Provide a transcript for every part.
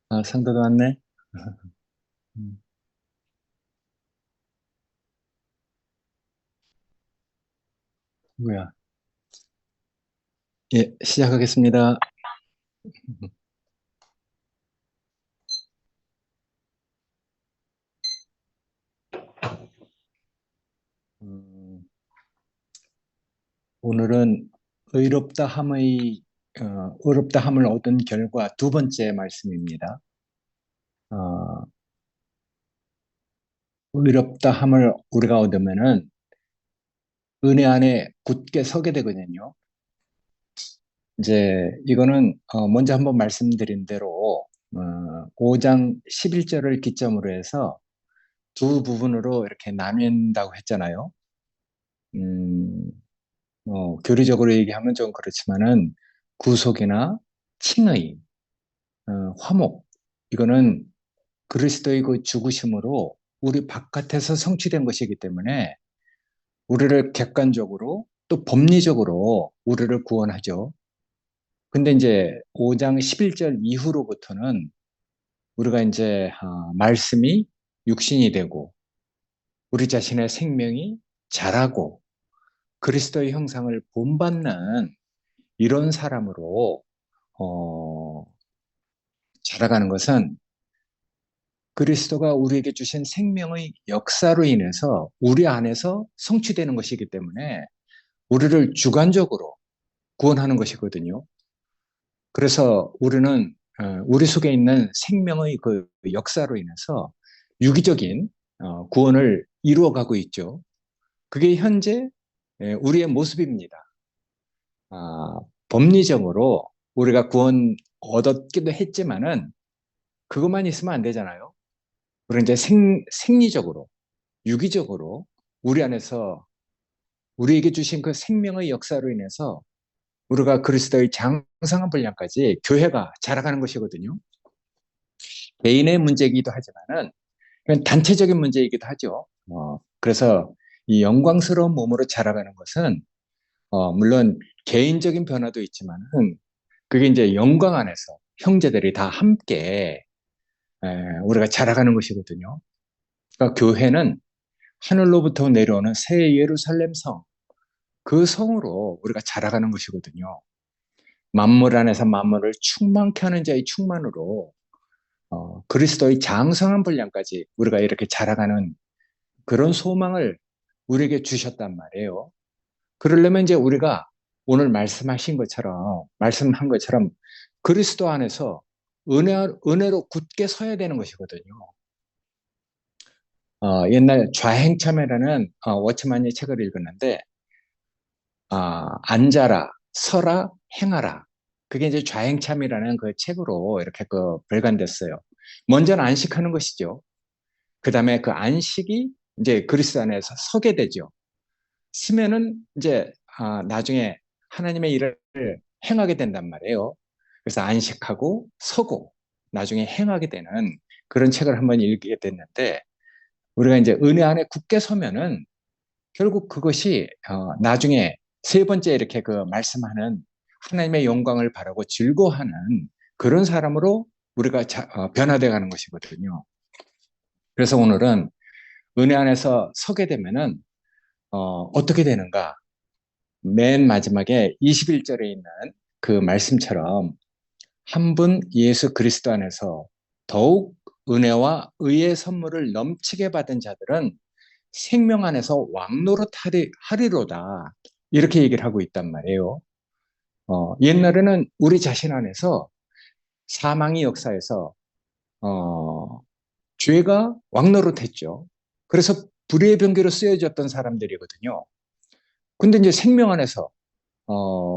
아, 상도도 왔네? 음, 뭐야. 예, 시작하겠습니다. 음, 오늘은 의롭다함을 얻은 결과 두 번째 말씀입니다. 어, 의롭다함을 우리가 얻으면은 은혜 안에 굳게 서게 되거든요. 이제 이거는 먼저 한번 말씀드린 대로 5장 11절을 기점으로 해서 두 부분으로 이렇게 나뉜다고 했잖아요. 음, 교리적으로 얘기하면 좀 그렇지만은 구속이나 칭의, 화목, 이거는 그리스도의 그 죽으심으로 우리 바깥에서 성취된 것이기 때문에 우리를 객관적으로 또 법리적으로 우리를 구원하죠. 근데 이제 5장 11절 이후로부터는 우리가 이제 말씀이 육신이 되고 우리 자신의 생명이 자라고 그리스도의 형상을 본받는 이런 사람으로 어, 자라가는 것은 그리스도가 우리에게 주신 생명의 역사로 인해서 우리 안에서 성취되는 것이기 때문에 우리를 주관적으로 구원하는 것이거든요. 그래서 우리는 우리 속에 있는 생명의 그 역사로 인해서 유기적인 구원을 이루어가고 있죠. 그게 현재 우리의 모습입니다. 아, 법리적으로 우리가 구원 얻었기도 했지만은 그것만 있으면 안 되잖아요. 우리 이제 생리적으로, 유기적으로 우리 안에서 우리에게 주신 그 생명의 역사로 인해서 우리가 그리스도의 장성한 분량까지 교회가 자라가는 것이거든요. 개인의 문제이기도 하지만은 그건 단체적인 문제이기도 하죠. 그래서 이 영광스러운 몸으로 자라가는 것은 물론 개인적인 변화도 있지만은 그게 이제 영광 안에서 형제들이 다 함께 우리가 자라가는 것이거든요. 그러니까 교회는 하늘로부터 내려오는 새 예루살렘 성, 그 성으로 우리가 자라가는 것이거든요. 만물 안에서 만물을 충만케 하는 자의 충만으로 그리스도의 장성한 분량까지 우리가 이렇게 자라가는 그런 소망을 우리에게 주셨단 말이에요. 그러려면 이제 우리가 오늘 말씀한 것처럼 그리스도 안에서 은혜로 굳게 서야 되는 것이거든요. 옛날 좌행참회라는 워치만의 책을 읽었는데 앉아라, 서라, 행하라. 그게 이제 좌행참이라는 그 책으로 이렇게 그 발간됐어요. 먼저는 안식하는 것이죠. 그 다음에 그 안식이 이제 그리스도 안에서 서게 되죠. 서면은 이제 나중에 하나님의 일을 행하게 된단 말이에요. 그래서 안식하고 서고 나중에 행하게 되는 그런 책을 한번 읽게 됐는데 우리가 이제 은혜 안에 굳게 서면은 결국 그것이 나중에 세 번째 이렇게 그 말씀하는 하나님의 영광을 바라고 즐거워하는 그런 사람으로 우리가 변화되어 가는 것이거든요. 그래서 오늘은 은혜 안에서 서게 되면은 어떻게 되는가? 맨 마지막에 21절에 있는 그 말씀처럼 한 분 예수 그리스도 안에서 더욱 은혜와 의의 선물을 넘치게 받은 자들은 생명 안에서 왕노릇하리로다. 이렇게 얘기를 하고 있단 말이에요. 옛날에는 우리 자신 안에서 사망의 역사에서 어, 죄가 왕노릇했죠. 그래서 불의의 병기로 쓰여졌던 사람들이거든요. 근데 이제 생명 안에서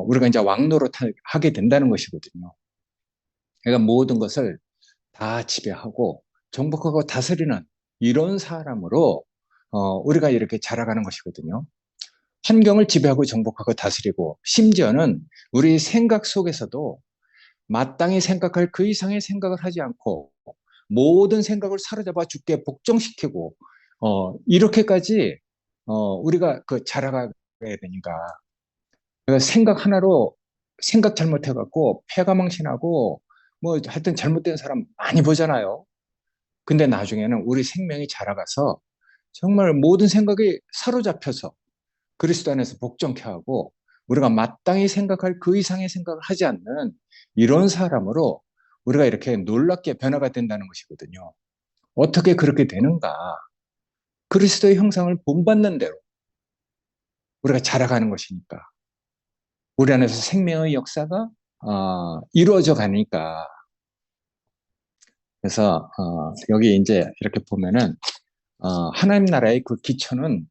우리가 이제 왕노릇하게 된다는 것이거든요. 그러니까 모든 것을 다 지배하고 정복하고 다스리는 이런 사람으로 우리가 이렇게 자라가는 것이거든요. 환경을 지배하고 정복하고 다스리고 심지어는 우리 생각 속에서도 마땅히 생각할 그 이상의 생각을 하지 않고 모든 생각을 사로잡아 죽게 복종시키고 이렇게까지 우리가 그 자라가야 되니까 생각 하나로 생각 잘못해갖고 패가망신하고 뭐 하여튼 잘못된 사람 많이 보잖아요. 근데 나중에는 우리 생명이 자라가서 정말 모든 생각이 사로잡혀서 그리스도 안에서 복종케 하고 우리가 마땅히 생각할 그 이상의 생각을 하지 않는 이런 사람으로 우리가 이렇게 놀랍게 변화가 된다는 것이거든요. 어떻게 그렇게 되는가? 그리스도의 형상을 본받는 대로 우리가 자라가는 것이니까. 우리 안에서 생명의 역사가 이루어져 가니까. 그래서 여기 이제 이렇게 보면은 하나님 나라의 그 기초는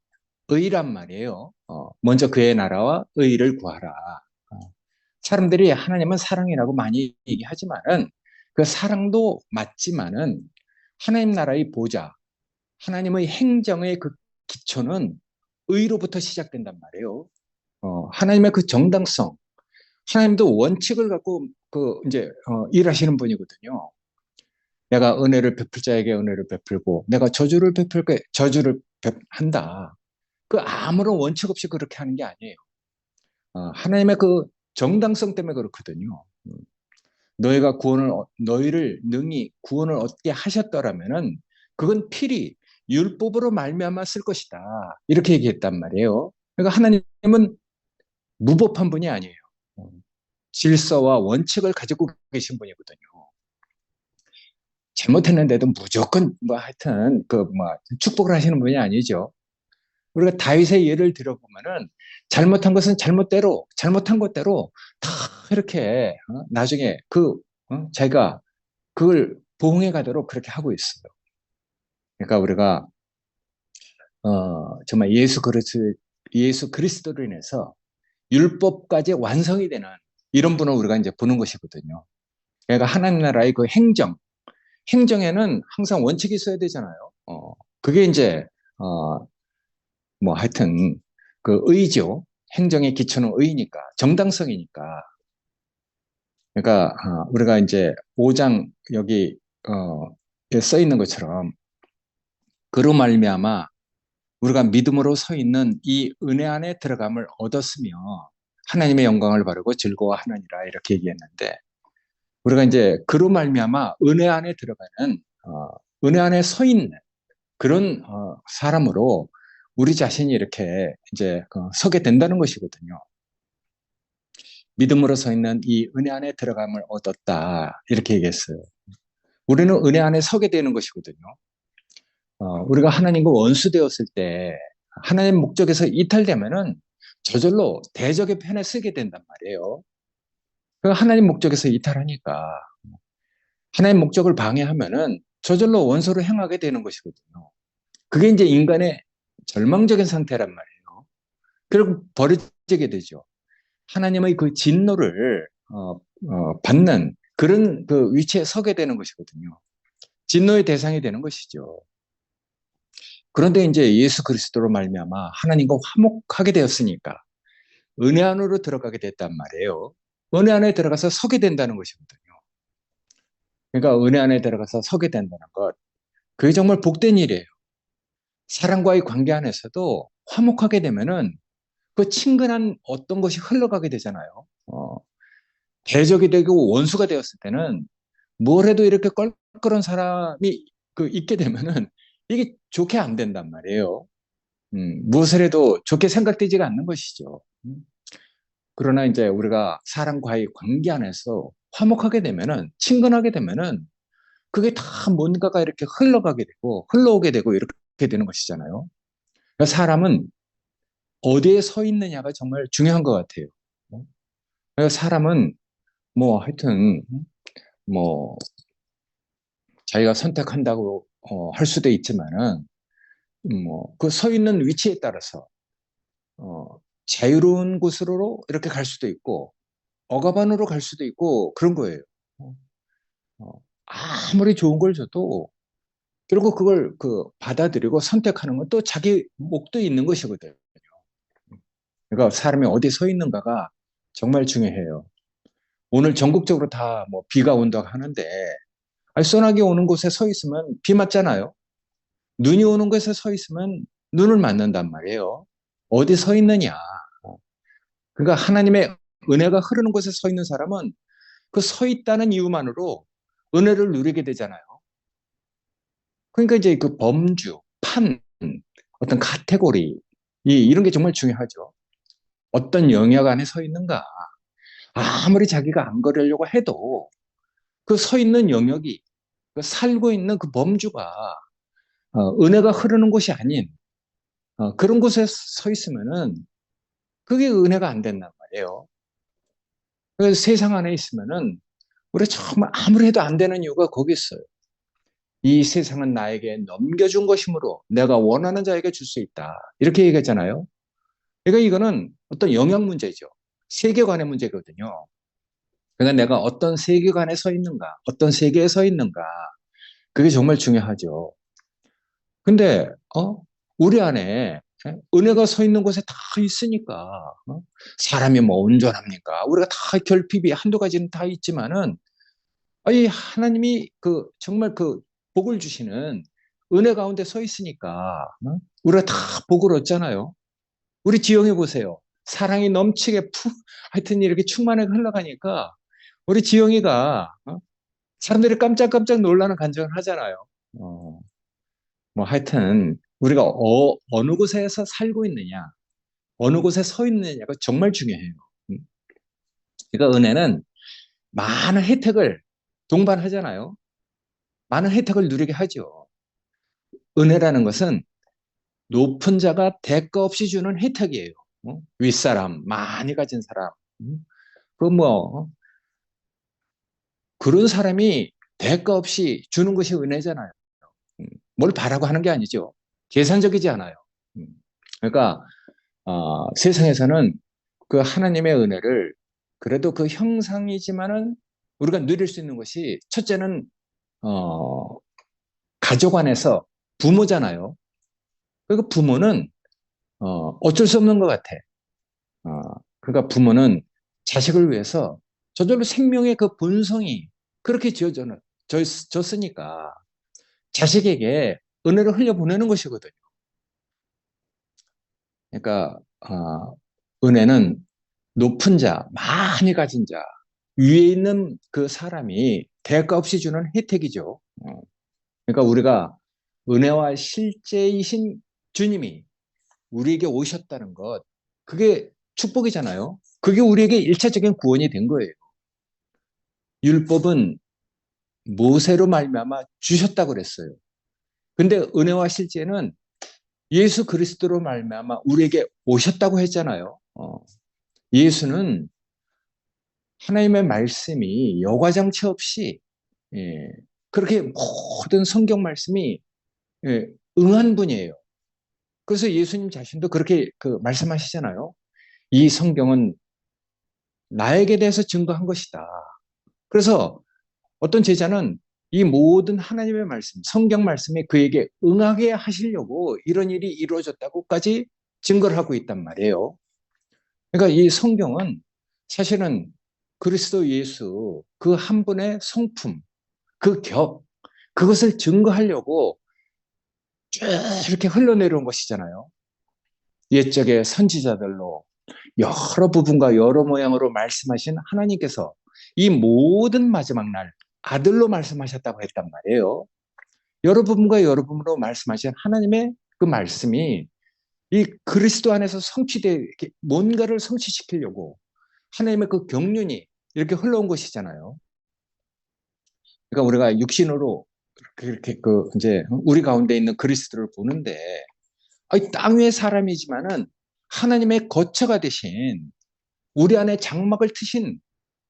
의란 말이에요. 먼저 그의 나라와 의를 구하라. 어, 사람들이 하나님은 사랑이라고 많이 얘기하지만은 그 사랑도 맞지만은 하나님 나라의 보좌, 하나님의 행정의 그 기초는 의로부터 시작된단 말이에요. 하나님의 그 정당성, 하나님도 원칙을 갖고 그 이제 일하시는 분이거든요. 내가 은혜를 베풀 자에게 은혜를 베풀고 내가 저주를 베풀 게 저주를 한다. 그 아무런 원칙 없이 그렇게 하는 게 아니에요. 하나님의 그 정당성 때문에 그렇거든요. 너희가 너희를 능히 구원을 얻게 하셨더라면은 그건 필히 율법으로 말미암아 쓸 것이다. 이렇게 얘기했단 말이에요. 그러니까 하나님은 무법한 분이 아니에요. 질서와 원칙을 가지고 계신 분이거든요. 잘못했는데도 무조건 뭐 하여튼 그 뭐 축복을 하시는 분이 아니죠. 우리가 다윗의 예를 들어보면은 잘못한 것은 잘못대로 잘못한 것대로 다 이렇게 나중에 자기가 그걸 보응해 가도록 그렇게 하고 있어요. 그러니까 우리가 정말 예수 그리스도로 인해서 율법까지 완성이 되는 이런 분을 우리가 이제 보는 것이거든요. 그러니까 하나님 나라의 그 행정에는 항상 원칙이 있어야 되잖아요. 그게 이제 뭐 하여튼 그 의죠. 행정의 기초는 의니까 정당성이니까. 그러니까 우리가 이제 5장 여기 써 있는 것처럼 그로 말미암아 우리가 믿음으로 서 있는 이 은혜 안에 들어감을 얻었으며 하나님의 영광을 바르고 즐거워하느니라 이렇게 얘기했는데 우리가 이제 그로 말미암아 은혜 안에 들어가는 은혜 안에 서 있는 그런 사람으로 우리 자신이 이렇게 이제 서게 된다는 것이거든요. 믿음으로 서 있는 이 은혜 안에 들어감을 얻었다 이렇게 얘기했어요. 우리는 은혜 안에 서게 되는 것이거든요. 우리가 하나님과 원수되었을 때 하나님 목적에서 이탈되면은 저절로 대적의 편에 쓰게 된단 말이에요. 그 하나님 목적에서 이탈하니까 하나님 목적을 방해하면은 저절로 원수로 행하게 되는 것이거든요. 그게 이제 인간의 절망적인 상태란 말이에요. 결국 버려지게 되죠. 하나님의 그 진노를 받는 그런 그 위치에 서게 되는 것이거든요. 진노의 대상이 되는 것이죠. 그런데 이제 예수 그리스도로 말미암아 하나님과 화목하게 되었으니까 은혜 안으로 들어가게 됐단 말이에요. 은혜 안에 들어가서 서게 된다는 것이거든요. 그러니까 은혜 안에 들어가서 서게 된다는 것, 그게 정말 복된 일이에요. 사랑과의 관계 안에서도 화목하게 되면은 그 친근한 어떤 것이 흘러가게 되잖아요. 대적이 되고 원수가 되었을 때는 뭘 해도 이렇게 껄끄러운 사람이 있게 되면은 이게 좋게 안 된단 말이에요. 무엇을 해도 좋게 생각되지가 않는 것이죠. 그러나 이제 우리가 사람과의 관계 안에서 화목하게 되면은, 친근하게 되면은, 그게 다 뭔가가 이렇게 흘러가게 되고, 흘러오게 되고, 이렇게 되는 것이잖아요. 그러니까 사람은 어디에 서 있느냐가 정말 중요한 것 같아요. 그러니까 사람은 뭐 하여튼, 뭐, 자기가 선택한다고 할 수도 있지만은, 뭐, 그 서 있는 위치에 따라서, 자유로운 곳으로 이렇게 갈 수도 있고, 억압안으로 갈 수도 있고, 그런 거예요. 어, 아무리 좋은 걸 줘도 결국 그걸 받아들이고 선택하는 건 또 자기 목도 있는 것이거든요. 그러니까 사람이 어디 서 있는가가 정말 중요해요. 오늘 전국적으로 다 뭐 비가 온다고 하는데 아니, 소나기 오는 곳에 서 있으면 비 맞잖아요. 눈이 오는 곳에 서 있으면 눈을 맞는단 말이에요. 어디 서 있느냐. 그러니까 하나님의 은혜가 흐르는 곳에 서 있는 사람은 그 서 있다는 이유만으로 은혜를 누리게 되잖아요. 그러니까 이제 그 범주, 판, 어떤 카테고리, 이런 게 정말 중요하죠. 어떤 영역 안에 서 있는가. 아무리 자기가 안 그러려고 해도 그 서 있는 영역이, 그 살고 있는 그 범주가 은혜가 흐르는 곳이 아닌 그런 곳에 서 있으면은 그게 은혜가 안 된단 말이에요. 그래서 세상 안에 있으면은 우리 정말 아무리 해도 안 되는 이유가 거기 있어요. 이 세상은 나에게 넘겨준 것이므로 내가 원하는 자에게 줄 수 있다. 이렇게 얘기했잖아요. 그러니까 이거는 어떤 영역 문제죠. 세계관의 문제거든요. 그러니까 내가 어떤 세계관에 서 있는가, 어떤 세계에 서 있는가, 그게 정말 중요하죠. 근데 우리 안에 은혜가 서 있는 곳에 다 있으니까 사람이 뭐 온전합니까? 우리가 다 결핍이 한두 가지는 다 있지만은 이 하나님이 그 정말 그 복을 주시는 은혜 가운데 서 있으니까 우리가 다 복을 얻잖아요. 우리 지영해 보세요. 사랑이 넘치게 하여튼 이렇게 충만하게 흘러가니까 우리 지영이가 사람들이 깜짝깜짝 놀라는 간증을 하잖아요. 뭐 하여튼 우리가 어느 곳에서 살고 있느냐, 어느 곳에 서 있느냐가 정말 중요해요. 음. 그러니까 은혜는 많은 혜택을 동반하잖아요. 많은 혜택을 누리게 하죠. 은혜라는 것은 높은 자가 대가 없이 주는 혜택이에요. 윗사람, 많이 가진 사람. 뭐, 그런 사람이 대가 없이 주는 것이 은혜잖아요. 음, 뭘 바라고 하는 게 아니죠. 계산적이지 않아요. 음, 그러니까, 세상에서는 그 하나님의 은혜를 그래도 그 형상이지만은 우리가 누릴 수 있는 것이 첫째는, 가족 안에서 부모잖아요. 그러니까 부모는 어쩔 수 없는 것 같아. 그러니까 부모는 자식을 위해서 저절로 생명의 그 본성이 그렇게 졌으니까 자식에게 은혜를 흘려보내는 것이거든요. 그러니까 은혜는 높은 자, 많이 가진 자, 위에 있는 그 사람이 대가 없이 주는 혜택이죠. 그러니까 우리가 은혜와 실제이신 주님이 우리에게 오셨다는 것, 그게 축복이잖아요. 그게 우리에게 일차적인 구원이 된 거예요. 율법은 모세로 말미암아 주셨다고 그랬어요. 근데 은혜와 실제는 예수 그리스도로 말미암아 우리에게 오셨다고 했잖아요. 예수는 하나님의 말씀이 여과장치 없이 예, 그렇게 모든 성경 말씀이 예, 응한 분이에요. 그래서 예수님 자신도 그렇게 그 말씀하시잖아요. 이 성경은 나에게 대해서 증거한 것이다. 그래서 어떤 제자는 이 모든 하나님의 말씀, 성경 말씀이 그에게 응하게 하시려고 이런 일이 이루어졌다고까지 증거를 하고 있단 말이에요. 그러니까 이 성경은 사실은 그리스도 예수 그 한 분의 성품, 그 격, 그것을 증거하려고 쭉 이렇게 흘러내려온 것이잖아요. 옛적의 선지자들로 여러 부분과 여러 모양으로 말씀하신 하나님께서 이 모든 마지막 날 아들로 말씀하셨다고 했단 말이에요. 여러 부분과 여러 부분으로 말씀하신 하나님의 그 말씀이 이 그리스도 안에서 성취되 뭔가를 성취시키려고 하나님의 그 경륜이 이렇게 흘러온 것이잖아요. 그러니까 우리가 육신으로 그렇게 그 이제 우리 가운데 있는 그리스도를 보는데 땅 위의 사람이지만은 하나님의 거처가 되신 우리 안에 장막을 트신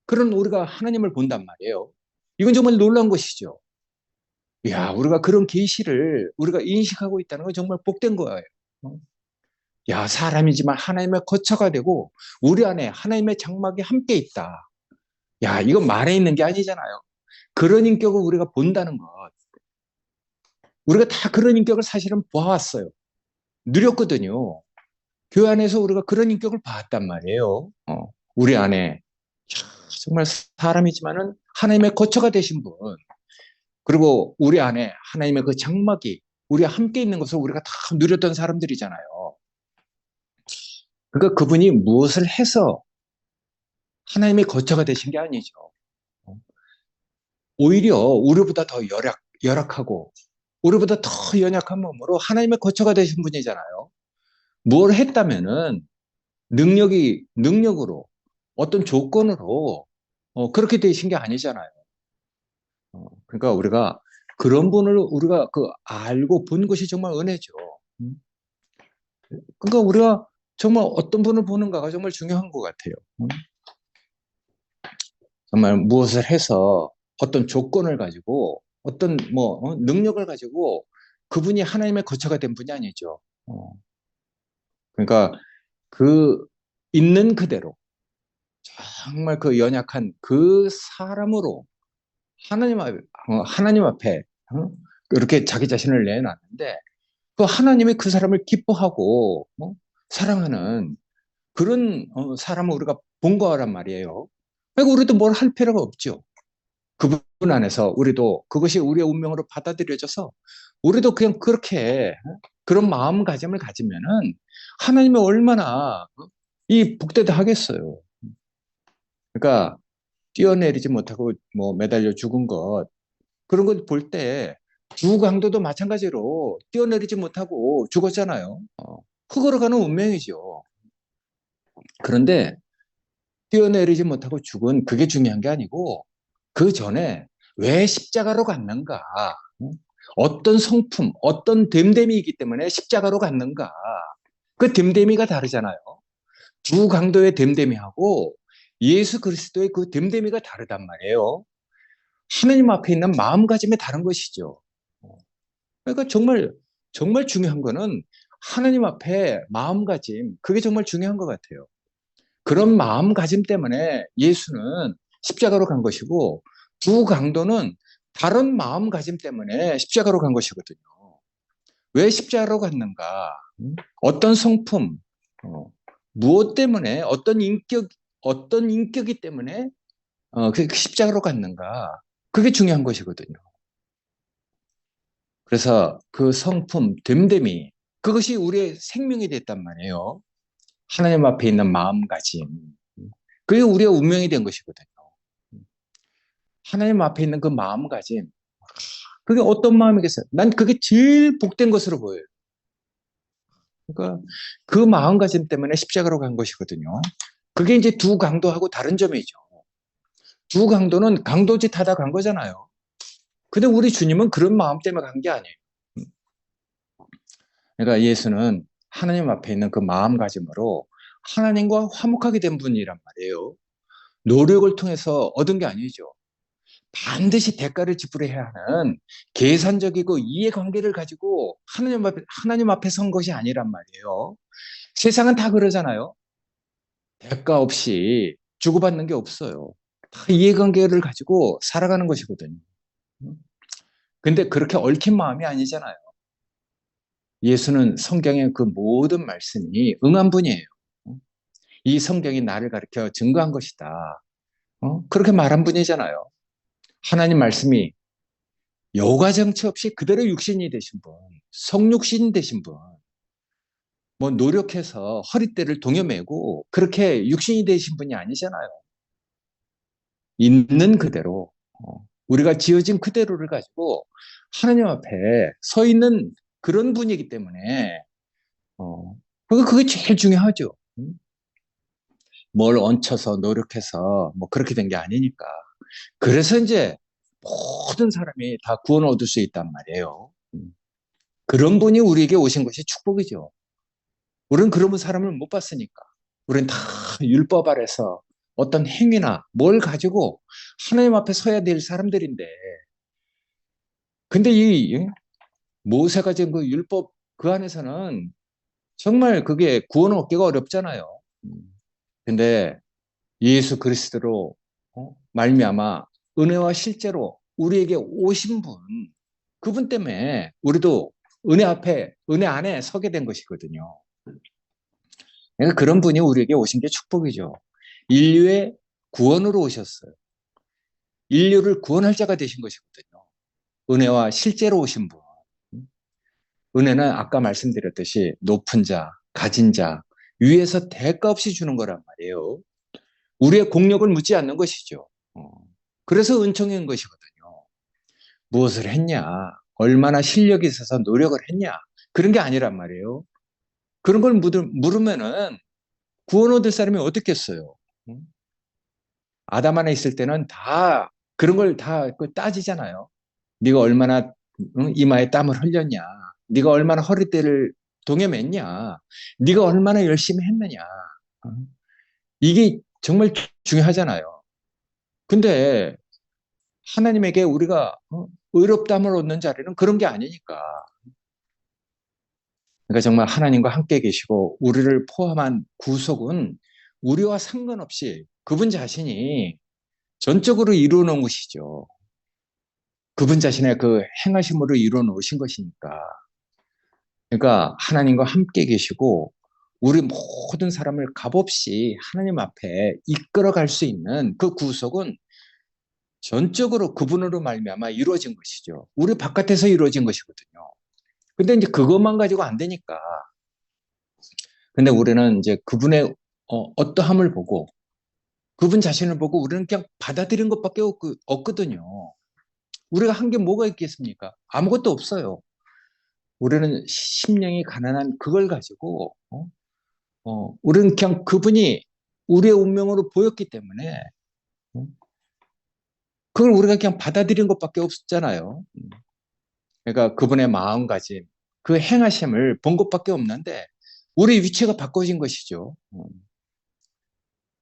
그런 우리가 하나님을 본단 말이에요. 이건 정말 놀라운 것이죠. 야, 우리가 그런 계시를 우리가 인식하고 있다는 건 정말 복된 거예요. 야, 사람이지만 하나님의 거처가 되고 우리 안에 하나님의 장막이 함께 있다. 야, 이건 말에 있는 게 아니잖아요. 그런 인격을 우리가 본다는 것. 우리가 다 그런 인격을 사실은 보아왔어요. 누렸거든요. 교회 안에서 우리가 그런 인격을 봤단 말이에요. 우리 안에 정말 사람이지만은 하나님의 거처가 되신 분. 그리고 우리 안에 하나님의 그 장막이 우리와 함께 있는 것을 우리가 다 누렸던 사람들이잖아요. 그러니까 그분이 무엇을 해서 하나님의 거처가 되신 게 아니죠. 오히려 우리보다 더 열악하고 우리보다 더 연약한 몸으로 하나님의 거처가 되신 분이잖아요. 뭘 했다면은 능력으로 어떤 조건으로 그렇게 되신 게 아니잖아요. 그러니까 우리가 그런 분을 우리가 알고 본 것이 정말 은혜죠. 음. 그러니까 우리가 정말 어떤 분을 보는가가 정말 중요한 것 같아요. 정말 무엇을 해서 어떤 조건을 가지고 어떤 능력을 가지고 그분이 하나님의 거처가 된 분이 아니죠. 그러니까 그 있는 그대로 정말 그 연약한 그 사람으로 하나님 앞에 그렇게 자기 자신을 내놨는데 그 하나님이 그 사람을 기뻐하고 사랑하는 그런 사람을 우리가 본 거란 말이에요. 그러니까 우리도 뭘 할 필요가 없죠. 그분 안에서 우리도 그것이 우리의 운명으로 받아들여져서 우리도 그냥 그렇게 그런 마음가짐을 가지면은 하나님이 얼마나 이 복되다 하겠어요. 그러니까 뛰어내리지 못하고 매달려 죽은 것 그런 걸 볼 때 주강도도 마찬가지로 뛰어내리지 못하고 죽었잖아요. 흙으로 가는 운명이죠. 그런데 뛰어내리지 못하고 죽은 그게 중요한 게 아니고 그 전에 왜 십자가로 갔는가? 어떤 성품, 어떤 됨됨이이기 때문에 십자가로 갔는가? 그 됨됨이가 다르잖아요. 두 강도의 됨됨이하고 예수 그리스도의 그 됨됨이가 다르단 말이에요. 하나님 앞에 있는 마음가짐이 다른 것이죠. 그러니까 정말 중요한 거는 하나님 앞에 마음가짐, 그게 정말 중요한 것 같아요. 그런 마음가짐 때문에 예수는 십자가로 간 것이고 두 강도는 다른 마음가짐 때문에 십자가로 간 것이거든요. 왜 십자가로 갔는가? 어떤 성품, 무엇 때문에, 어떤 인격이 때문에 그 십자가로 갔는가? 그게 중요한 것이거든요. 그래서 그 성품, 됨됨이, 그것이 우리의 생명이 됐단 말이에요. 하나님 앞에 있는 마음가짐. 그게 우리의 운명이 된 것이거든요. 하나님 앞에 있는 그 마음가짐. 그게 어떤 마음이겠어요? 난 그게 제일 복된 것으로 보여요. 그러니까 그 마음가짐 때문에 십자가로 간 것이거든요. 그게 이제 두 강도하고 다른 점이죠. 두 강도는 강도짓 하다 간 거잖아요. 근데 우리 주님은 그런 마음 때문에 간 게 아니에요. 그러니까 예수는 하나님 앞에 있는 그 마음가짐으로 하나님과 화목하게 된 분이란 말이에요. 노력을 통해서 얻은 게 아니죠. 반드시 대가를 지불해야 하는 계산적이고 이해관계를 가지고 하나님 앞에 선 것이 아니란 말이에요. 세상은 다 그러잖아요. 대가 없이 주고받는 게 없어요. 다 이해관계를 가지고 살아가는 것이거든요. 근데 그렇게 얽힌 마음이 아니잖아요. 예수는 성경의 그 모든 말씀이 응한 분이에요. 이 성경이 나를 가르쳐 증거한 것이다. 그렇게 말한 분이잖아요. 하나님 말씀이 여과 정치 없이 그대로 육신이 되신 분, 성육신 되신 분, 노력해서 허리띠를 동여매고 그렇게 육신이 되신 분이 아니잖아요. 있는 그대로, 우리가 지어진 그대로를 가지고 하나님 앞에 서 있는 그런 분이기 때문에, 그게 제일 중요하죠. 뭘 얹혀서 노력해서 그렇게 된 게 아니니까. 그래서 이제 모든 사람이 다 구원을 얻을 수 있단 말이에요. 그런 분이 우리에게 오신 것이 축복이죠. 우리는 그런 사람을 못 봤으니까. 우리는 다 율법 아래서 어떤 행위나 뭘 가지고 하나님 앞에 서야 될 사람들인데, 근데 이 모세가 지은 그 율법 그 안에서는 정말 그게 구원 얻기가 어렵잖아요. 근데 예수 그리스도로 말미암아 은혜와 실제로 우리에게 오신 분, 그분 때문에 우리도 은혜 안에 서게 된 것이거든요. 그러니까 그런 분이 우리에게 오신 게 축복이죠. 인류의 구원으로 오셨어요. 인류를 구원할 자가 되신 것이거든요. 은혜와 실제로 오신 분. 은혜는 아까 말씀드렸듯이 높은 자, 가진 자, 위에서 대가 없이 주는 거란 말이에요. 우리의 공력을 묻지 않는 것이죠. 그래서 은총인 것이거든요. 무엇을 했냐, 얼마나 실력이 있어서 노력을 했냐, 그런 게 아니란 말이에요. 그런 걸 물으면은 구원 얻을 사람이 어떻겠어요? 응? 아담 안에 있을 때는 다 그런 걸 다 따지잖아요. 네가 얼마나 이마에 땀을 흘렸냐, 네가 얼마나 허리띠를 동여맸냐, 네가 얼마나 열심히 했느냐. 이게 정말 중요하잖아요. 근데 하나님에게 우리가 의롭다함을 얻는 자리는 그런 게 아니니까. 그러니까 정말 하나님과 함께 계시고 우리를 포함한 구속은 우리와 상관없이 그분 자신이 전적으로 이루어 놓은 것이죠. 그분 자신의 그 행하심으로 이루어 놓으신 것이니까. 그러니까 하나님과 함께 계시고 우리 모든 사람을 값없이 하나님 앞에 이끌어 갈 수 있는 그 구속은 전적으로 그분으로 말미암아 이루어진 것이죠. 우리 바깥에서 이루어진 것이거든요. 근데 이제 그것만 가지고 안 되니까. 근데 우리는 이제 그분의 어떠함을 보고 그분 자신을 보고 우리는 그냥 받아들인 것밖에 없거든요. 우리가 한 게 뭐가 있겠습니까? 아무것도 없어요. 우리는 심령이 가난한 그걸 가지고 우리는 그냥 그분이 우리의 운명으로 보였기 때문에 어, 그걸 우리가 그냥 받아들인 것밖에 없잖아요. 그러니까 그분의 마음가짐, 그 행하심을 본 것밖에 없는데 우리 위치가 바꿔진 것이죠.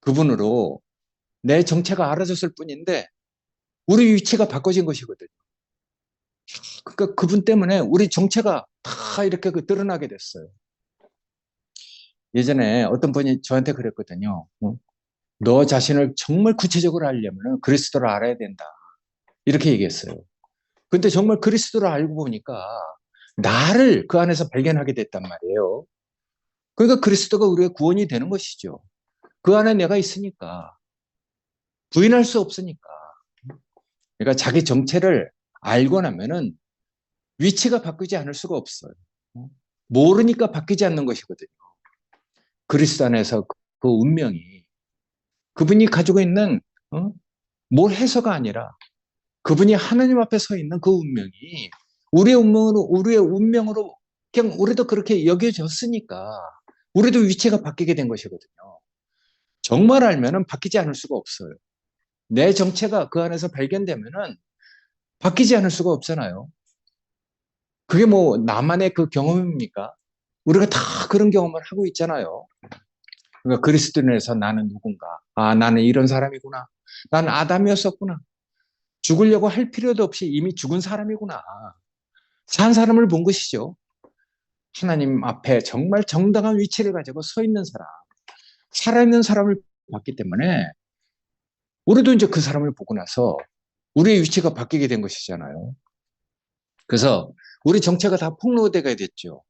그분으로 내 정체가 알아졌을 뿐인데 우리 위치가 바꿔진 것이거든요. 그러니까 그분 때문에 우리 정체가 다 이렇게 드러나게 됐어요. 예전에 어떤 분이 저한테 그랬거든요. 너 자신을 정말 구체적으로 알려면 그리스도를 알아야 된다. 이렇게 얘기했어요. 근데 정말 그리스도를 알고 보니까 나를 그 안에서 발견하게 됐단 말이에요. 그러니까 그리스도가 우리의 구원이 되는 것이죠. 그 안에 내가 있으니까. 부인할 수 없으니까. 그러니까 자기 정체를 알고 나면은 위치가 바뀌지 않을 수가 없어요. 모르니까 바뀌지 않는 것이거든요. 그리스도 안에서 그 운명이 그분이 가지고 있는 뭘 해서가 아니라 그분이 하나님 앞에 서 있는 그 운명이 우리의 운명으로 그냥 우리도 그렇게 여겨졌으니까 우리도 위치가 바뀌게 된 것이거든요. 정말 알면은 바뀌지 않을 수가 없어요. 내 정체가 그 안에서 발견되면은 바뀌지 않을 수가 없잖아요. 그게 뭐 나만의 그 경험입니까? 우리가 다 그런 경험을 하고 있잖아요. 그러니까 그리스도인에서 나는 누군가? 아, 나는 이런 사람이구나. 나는 아담이었었구나. 죽으려고 할 필요도 없이 이미 죽은 사람이구나. 산 사람을 본 것이죠. 하나님 앞에 정말 정당한 위치를 가지고 서 있는 사람, 살아있는 사람을 봤기 때문에 우리도 이제 그 사람을 보고 나서 우리의 위치가 바뀌게 된 것이잖아요. 그래서 우리 정체가 다 폭로되게 됐죠.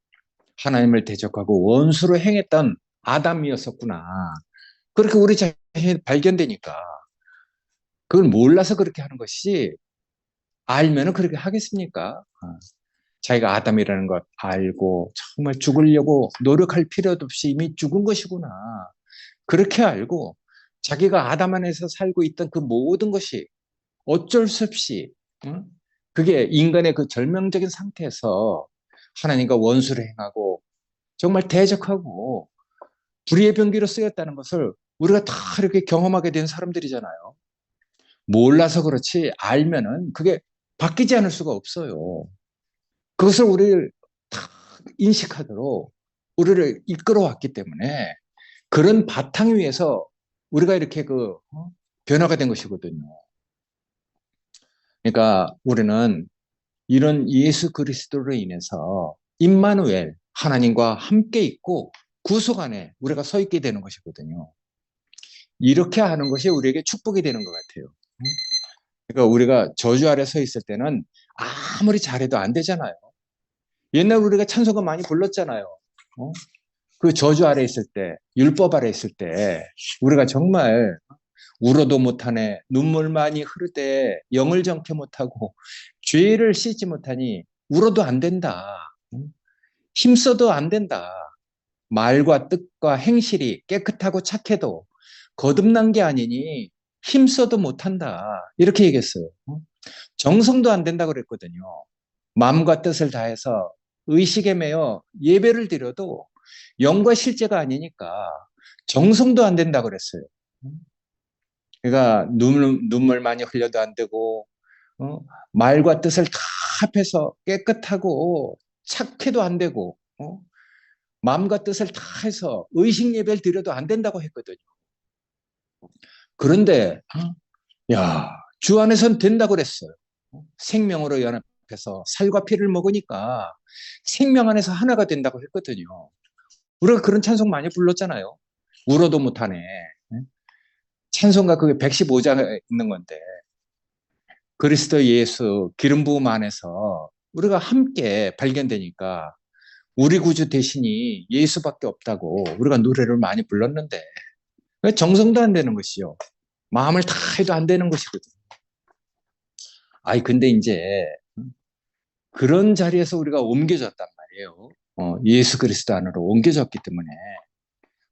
하나님을 대적하고 원수로 행했던 아담이었었구나. 그렇게 우리 자신이 발견되니까 그걸 몰라서 그렇게 하는 것이지 알면은 그렇게 하겠습니까? 자기가 아담이라는 것 알고 정말 죽으려고 노력할 필요도 없이 이미 죽은 것이구나. 그렇게 알고 자기가 아담 안에서 살고 있던 그 모든 것이 어쩔 수 없이 그게 인간의 그 절망적인 상태에서 하나님과 원수를 행하고 정말 대적하고 불의의 병기로 쓰였다는 것을 우리가 다 이렇게 경험하게 된 사람들이잖아요. 몰라서 그렇지 알면은 그게 바뀌지 않을 수가 없어요. 그것을 우리를 다 인식하도록 우리를 이끌어왔기 때문에 그런 바탕 위에서 우리가 이렇게 변화가 된 것이거든요. 그러니까 우리는 이런 예수 그리스도로 인해서 임마누엘 하나님과 함께 있고 구속 안에 우리가 서 있게 되는 것이거든요. 이렇게 하는 것이 우리에게 축복이 되는 것 같아요. 그러니까 우리가 저주 아래 서 있을 때는 아무리 잘해도 안 되잖아요. 옛날 우리가 찬송가 많이 불렀잖아요. 그 저주 아래 있을 때, 율법 아래 있을 때 우리가 정말 울어도 못하네, 눈물 많이 흐를 때 영을 정케 못하고 죄를 씻지 못하니 울어도 안 된다. 힘써도 안 된다. 말과 뜻과 행실이 깨끗하고 착해도 거듭난 게 아니니 힘써도 못한다. 이렇게 얘기했어요. 정성도 안 된다고 그랬거든요. 마음과 뜻을 다해서 의식에 매여 예배를 드려도 영과 실제가 아니니까 정성도 안 된다고 그랬어요. 그러니까 눈물 많이 흘려도 안 되고, 어? 말과 뜻을 다 합해서 깨끗하고 착해도 안 되고, 마음과 뜻을 다 해서 의식 예배를 드려도 안 된다고 했거든요. 그런데 야, 주 안에선 된다고 그랬어요. 생명으로 연합해서 살과 피를 먹으니까 생명 안에서 하나가 된다고 했거든요. 우리가 그런 찬송 많이 불렀잖아요. 울어도 못하네. 찬송가 그게 115장에 있는 건데, 그리스도 예수 기름 부음 안에서 우리가 함께 발견되니까 우리 구주 대신이 예수밖에 없다고 우리가 노래를 많이 불렀는데, 정성도 안 되는 것이요. 마음을 다 해도 안 되는 것이거든요. 아이, 근데 이제 그런 자리에서 우리가 옮겨졌단 말이에요. 예수 그리스도 안으로 옮겨졌기 때문에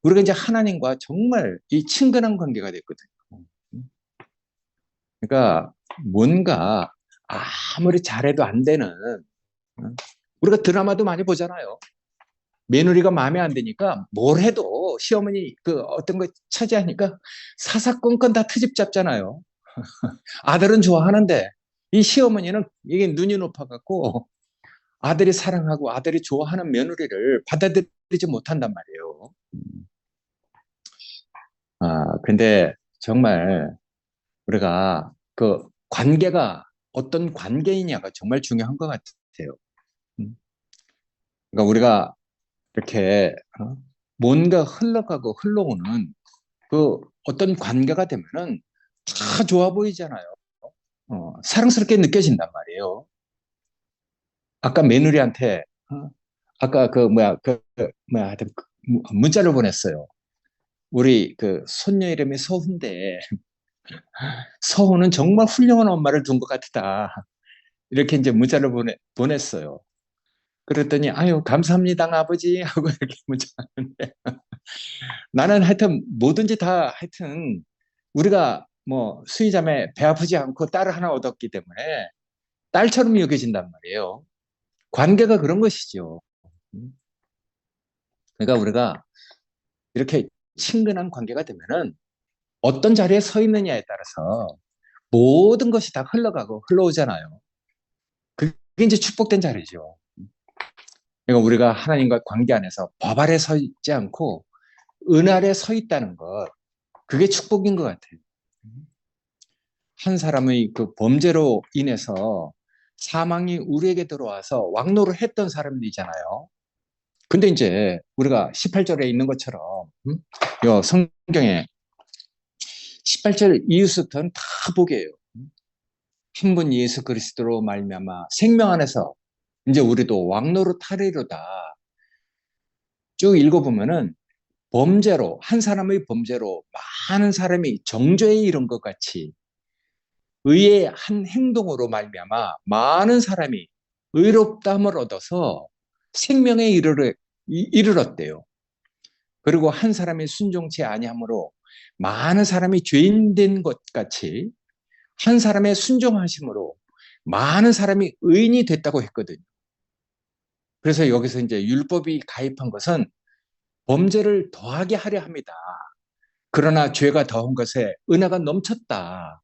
우리가 이제 하나님과 정말 이 친근한 관계가 됐거든요. 그러니까 뭔가 아무리 잘해도 안 되는, 우리가 드라마도 많이 보잖아요. 며느리가 마음에 안 드니까 뭘 해도 시어머니 그 어떤 거 차지하니까 사사건건 다 트집 잡잖아요. 아들은 좋아하는데 이 시어머니는 이게 눈이 높아갖고 아들이 사랑하고 아들이 좋아하는 며느리를 받아들이지 못한단 말이에요. 근데 정말 우리가 그 관계가 어떤 관계이냐가 정말 중요한 것 같아요. 음. 그러니까 우리가 이렇게 뭔가 흘러가고 흘러오는 그 어떤 관계가 되면은 다 좋아 보이잖아요. 사랑스럽게 느껴진단 말이에요. 아까 며느리한테 아까 하여튼 문자를 보냈어요. 우리 그 손녀 이름이 서훈데 서훈은 정말 훌륭한 엄마를 둔 것 같다. 이렇게 이제 문자를 보냈어요. 그랬더니 아유 감사합니다 아버지 하고 이렇게 문자하는데, 나는 하여튼 뭐든지 다 하여튼 우리가 뭐 수희자매 배 아프지 않고 딸을 하나 얻었기 때문에 딸처럼 여겨진단 말이에요. 관계가 그런 것이죠. 그러니까 우리가 이렇게 친근한 관계가 되면은 어떤 자리에 서 있느냐에 따라서 모든 것이 다 흘러가고 흘러오잖아요. 그게 이제 축복된 자리죠. 그러니까 우리가 하나님과 관계 안에서 법 아래 서 있지 않고 은 아래 서 있다는 것, 그게 축복인 것 같아요. 한 사람의 그 범죄로 인해서 사망이 우리에게 들어와서 왕노를 했던 사람들이잖아요. 근데 이제 우리가 18절에 있는 것처럼 요 성경에 18절 이후부터는 다 복이에요. 한 분 예수 그리스도로 말미암아 생명 안에서 이제 우리도 왕노릇 하리로다. 쭉 읽어보면은 범죄로, 한 사람의 범죄로 많은 사람이 정죄에 이른 것 같이 의의 한 행동으로 말미암아 많은 사람이 의롭다함을 얻어서 생명에 이르렀대요. 그리고 한 사람이 순종치 아니함으로 많은 사람이 죄인 된 것 같이 한 사람의 순종하심으로 많은 사람이 의인이 됐다고 했거든요. 그래서 여기서 이제 율법이 가입한 것은 범죄를 더하게 하려 합니다. 그러나 죄가 더한 것에 은혜가 넘쳤다.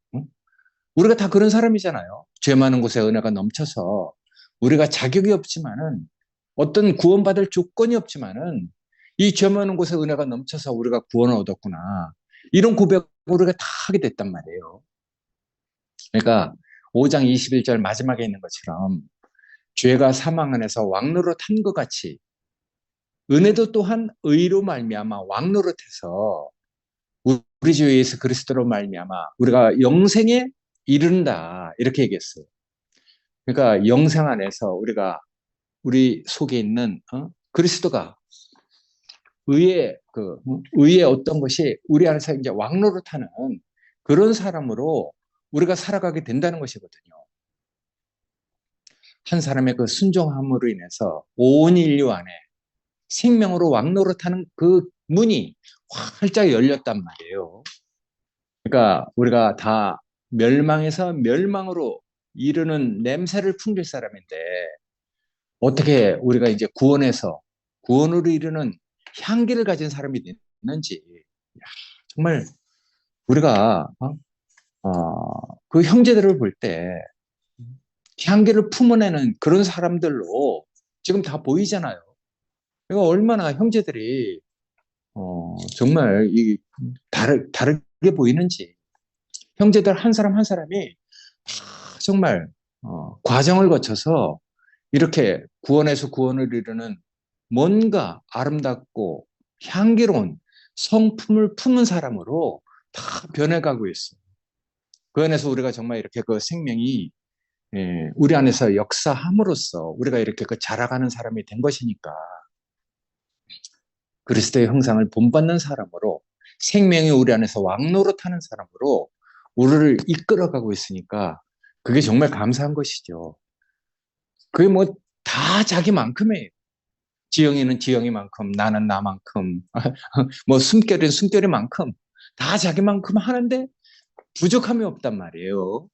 우리가 다 그런 사람이잖아요. 죄 많은 곳에 은혜가 넘쳐서 우리가 자격이 없지만은 어떤 구원받을 조건이 없지만은 이 죄 많은 곳에 은혜가 넘쳐서 우리가 구원을 얻었구나. 이런 고백을 우리가 다 하게 됐단 말이에요. 그러니까 5장 21절 마지막에 있는 것처럼 죄가 사망 안에서 왕노릇한 것 같이 은혜도 또한 의로 말미암아 왕노릇해서 우리 주 예수 그리스도로 말미암아 우리가 영생에 이른다 이렇게 얘기했어요. 그러니까 영생 안에서 우리 속에 있는 그리스도가 의의 어떤 것이 우리 안에서 이제 왕노릇하는 그런 사람으로 우리가 살아가게 된다는 것이거든요. 한 사람의 그 순종함으로 인해서 온 인류 안에 생명으로 왕노릇하는 그 문이 활짝 열렸단 말이에요. 그러니까 우리가 다 멸망에서 멸망으로 이르는 냄새를 풍길 사람인데 어떻게 우리가 이제 구원에서 구원으로 이르는 향기를 가진 사람이 됐는지 정말 우리가 그 형제들을 볼 때 향기를 품어내는 그런 사람들로 지금 다 보이잖아요. 그러니까 얼마나 형제들이 정말 다르게 보이는지 형제들 한 사람 한 사람이 다 정말 과정을 거쳐서 이렇게 구원에서 구원을 이루는 뭔가 아름답고 향기로운 성품을 품은 사람으로 다 변해가고 있어요. 그 안에서 우리가 정말 이렇게 그 생명이 우리 안에서 역사함으로써 우리가 이렇게 그 자라가는 사람이 된 것이니까 그리스도의 형상을 본받는 사람으로 생명이 우리 안에서 왕노릇하는 사람으로 우리를 이끌어가고 있으니까 그게 정말 감사한 것이죠. 그게 뭐 다 자기만큼이에요. 지영이는 지영이만큼, 나는 나만큼, 뭐 숨결은 숨결이만큼 다 자기만큼 하는데 부족함이 없단 말이에요.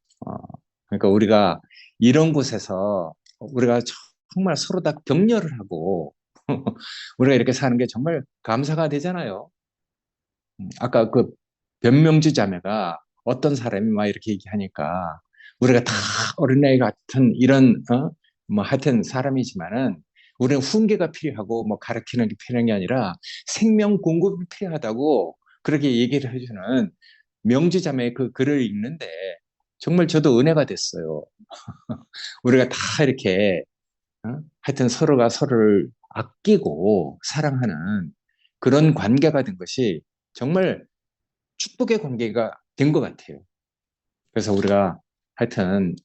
그러니까 우리가 이런 곳에서 우리가 정말 서로 다 격려를 하고 우리가 이렇게 사는 게 정말 감사가 되잖아요. 아까 그 변명주 자매가 어떤 사람이 막 이렇게 얘기하니까 우리가 다 어린아이 같은 이런 뭐 하여튼 사람이지만은 우리는 훈계가 필요하고 뭐 가르치는 게 필요한 게 아니라 생명 공급이 필요하다고 그렇게 얘기를 해주는 명주 자매의 그 글을 읽는데 정말 저도 은혜가 됐어요. 우리가 다 이렇게 하여튼 서로가 서로를 아끼고 사랑하는 그런 관계가 된 것이 정말 축복의 관계가 된 것 같아요. 그래서 우리가 하여튼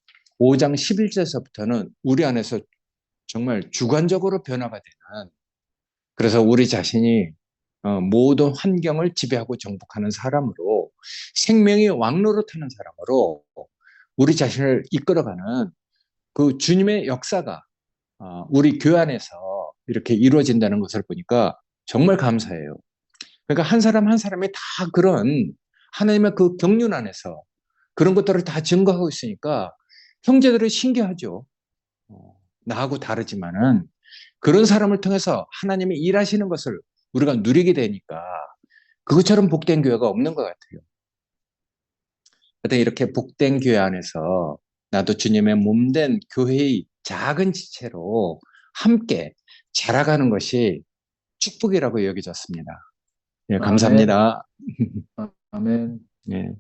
5장 11절에서부터는 우리 안에서 정말 주관적으로 변화가 되는 그래서 우리 자신이 모든 환경을 지배하고 정복하는 사람으로 생명이 왕노릇하는 사람으로 우리 자신을 이끌어가는 그 주님의 역사가 우리 교회 안에서 이렇게 이루어진다는 것을 보니까 정말 감사해요. 그러니까 한 사람 한 사람이 다 그런 하나님의 그 경륜 안에서 그런 것들을 다 증거하고 있으니까 형제들은 신기하죠. 나하고 다르지만은 그런 사람을 통해서 하나님이 일하시는 것을 우리가 누리게 되니까 그것처럼 복된 교회가 없는 것 같아요. 하여튼 이렇게 복된 교회 안에서 나도 주님의 몸된 교회의 작은 지체로 함께 자라가는 것이 축복이라고 여겨졌습니다. 예, 아멘. 감사합니다. 아멘. 예.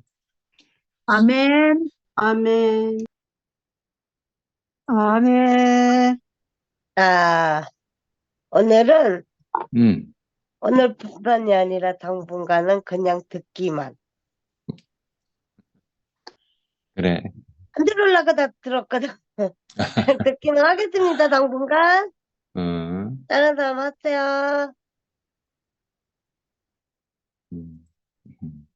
아멘, 아멘. 아멘. 아, 오늘은, 음, 오늘 분반이 아니라 당분간은 그냥 듣기만. 그래. 안 들으려고 다 들었거든. 듣기만 하겠습니다, 당분간. 음, 다른 사람 하세요. 음, 음.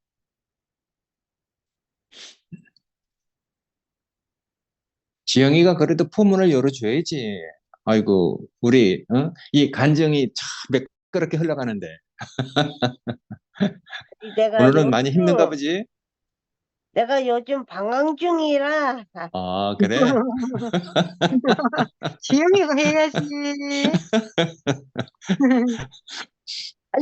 지영이가 그래도 포문을 열어줘야지. 아이고, 우리, 이 간정이 참 매끄럽게 흘러가는데. 내가 오늘은 많이 힘든가 요즘, 보지? 내가 요즘 방황 중이라, 아, 그래? 지영이가 해야지.